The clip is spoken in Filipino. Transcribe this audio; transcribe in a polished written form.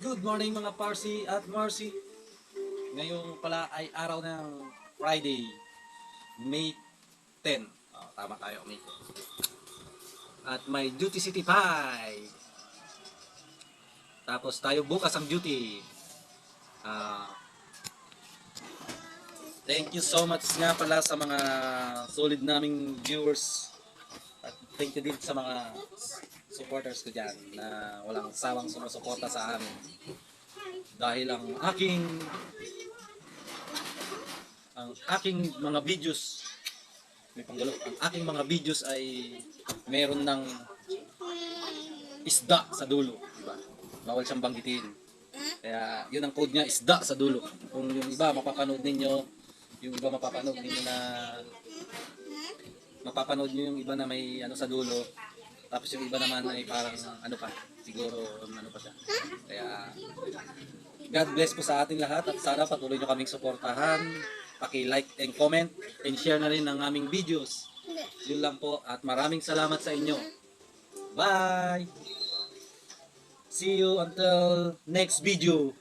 Good morning mga Parsi at Marcy. Ngayong pala ay araw ng Friday, May 10. Oh, tama tayo, May 10. At may duty city pie. Tapos tayo bukas ang duty. Ah, thank you so much nga pala sa mga solid naming viewers. At thank you din sa mga supporters ko dyan na walang sawang sumusuporta sa amin. Dahil ang aking mga videos, may panggalo, ang aking mga videos ay meron ng isda sa dulo, diba? Bawal siyang banggitin. Kaya yun ang code niya, isda sa dulo. Kung yung iba mapapanood ninyo, mapapanood niyo yung iba na may ano sa dulo, tapos yung iba naman ay parang ano pa, siguro ano pa siya. Kaya God bless po sa ating lahat at sana patuloy nyo kaming suportahan. Paki-like and comment and share na rin ang aming videos. Yun lang po at maraming salamat sa inyo. Bye! See you until next video.